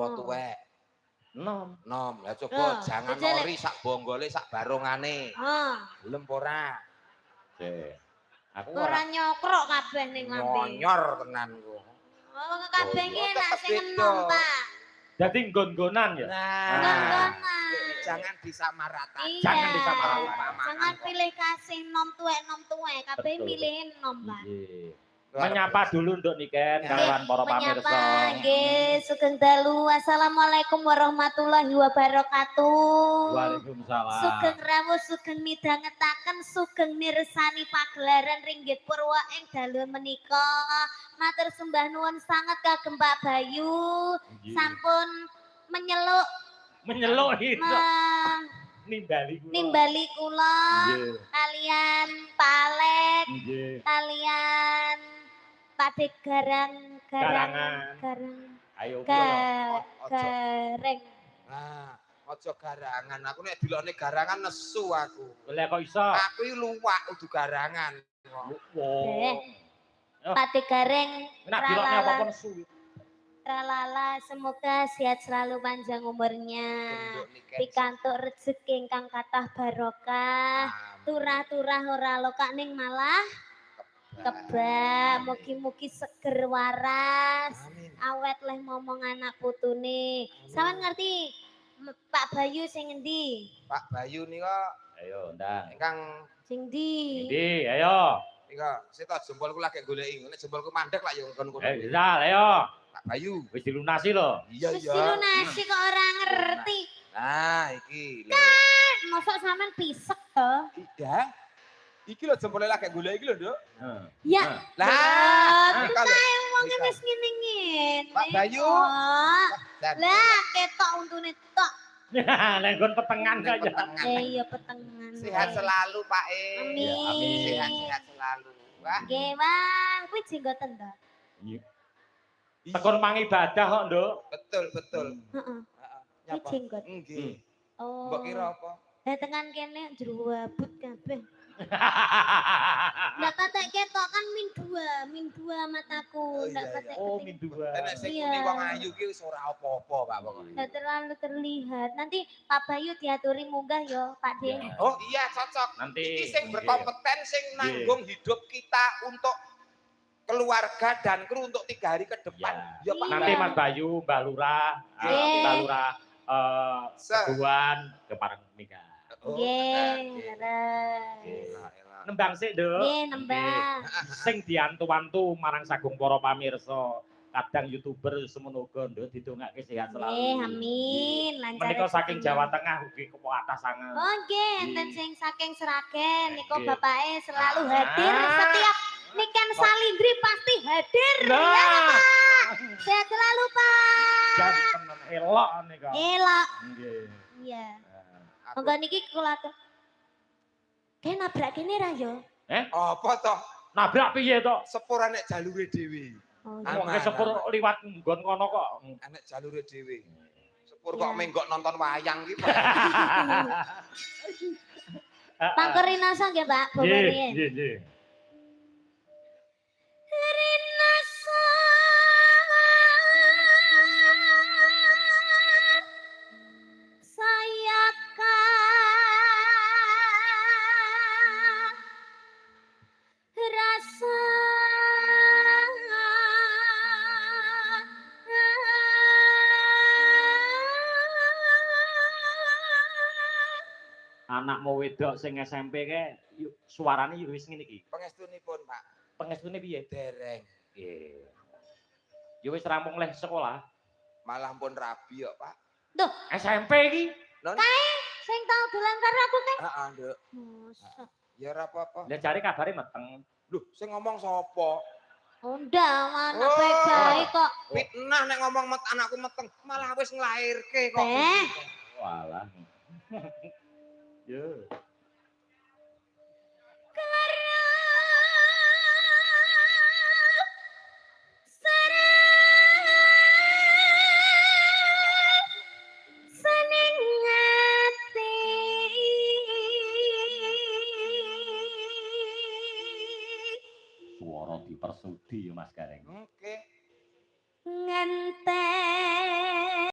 apa tuwek? Nom. Nom. Lah coba jangan ori sak bonggole sak barongane. Gelem ora? Aku ora nyokrok kabeh ning lambe. Ngonyor tenan ku. Oh, kabeh iki enak sing enom, Pak. Jadi nggon-ngonan ya? Nggon-ngonan. Jangan disamaratakan. Iya. Jangan disamaratakan. Jangan pilih kasih nom tuwek. Kabeh milih nom, Pak. Menyapa dulu untuk Niken kawan para pamirsa. Menyapa nggih sugeng dalu. Assalamualaikum warahmatullahi wabarakatuh. Waalaikumsalam. Sugeng rawuh sugeng midhangetaken sugeng mirsani pagelaran Ringgit Purwa ing dalu menika. Matur sembah nuwun sanget kagem Pak Bayu. Sampun menyeluk itu. Nimbali kula kalian Palek kalian Pade garang. Ayo gareng. Nah, aja garangan. Aku nek dilokne garangan nesu aku. Lah kok iso? Aku iki luwak kudu garangan. Pade gareng. Nek dilokne apa nesu? Tralala, semoga sehat selalu panjang umurnya. Pikantuk rezeki ingkang kathah barokah. Turah-turah ora lokak ning malah kebak. Mugi-mugi seger waras. Awet leh momong anak putune. Sampeyan ngerti Pak Bayu sing endi? Pak Bayu nika ayo ndang. Ingkang sing ndi? Endi? Ayo. Nika sita jempolku lagi goleki. Nek jempolku mandek lak yo ngono. Bisa, ayo. Pak Bayu wis dilunasi lho. Iya wis dilunasi kok ora ngerti. Nah, iki lho. Kan, mosok sampean pisek to? Tidak. Iki lho jempole lagi golek iki lho, Nduk. Ya. Lah, kae wong wis ngene-ngene. Pak Bayu. Lah, ketok untune tok. Nek nggon petengan aja. Iya, petengan. Sehat selalu, Pak E. Amin. Sehat selalu. Wah. Nggih, Bang. Kuwi jenggoten to? Iya. Tekon mangibadah kok, Nduk. Betul. Heeh. Kuwi jenggot. Nggih. Oh. Mbok kira apa? Lah tekan kene jero wabut kabeh. Ndak patek ketok kan min dua mataku. Ndak patek. Oh, min dua. Nek sing muni wong ayu ki wis ora apa-apa, Pak pokoke. Ndak terlalu terlihat. Nanti Pak Bayu diaturi munggah yo, Pak De. Oh iya, cocok. Nanti iki sing berkompeten sing nanggung hidup kita untuk keluarga dan kru untuk 3 hari ke depan. Ya, Pak. Nanti Mas Bayu, Mbak Lurah, Mbak Lurah Seguan ke parang nikah. Nggih, Nembang sik, Nduk. Nggih, nembang. Sing diantu-antu marang sagung para pamirsa. Kadang YouTuber semono uga Nduk didongake sehat selalu. Nggih, amin. Lancar. Menika saking Jawa Tengah ugi kepo atas sangat. Oh, nggih, enten sing saking Sragen niku bapake selalu hadir setiap Niken Salindri pasti hadir. Ya, Pak. Sehat selalu, Pak. Janten elok nika. Elok. Nggih. Iya. Monggo niki kula Kayak nabrak kene ra yo? Apa toh? Nabrak piye toh? Sepur nek jalure dhewe. Wong sepur liwat nggon kono kok. Nek jalure dhewe. Sepur kok menggok nonton wayang ki. Pangker Rinasa nggih, Pak. Nggih. Rinasa saya rasa anakmu wedok sing SMP ke suarane yo wis ngene iki. Pangestunipun, Pak. Pengestune piye? Dereng. Nggih. Yo wis rampung leh sekolah. Malah pun rabi kok, Pak. Duh, SMP iki. Kae sing tau dolan karo aku kae. Heeh, Nduk. Mosok. Ya ora apa-apa. Lah jare kabare meteng. Loh, sing ngomong sapa? Ndak, anak baik kok. Fitnah nek ngomong anakku meteng, malah wis nglairke kok. Walah. Yo. Suara dipersudi ya Mas Gareng.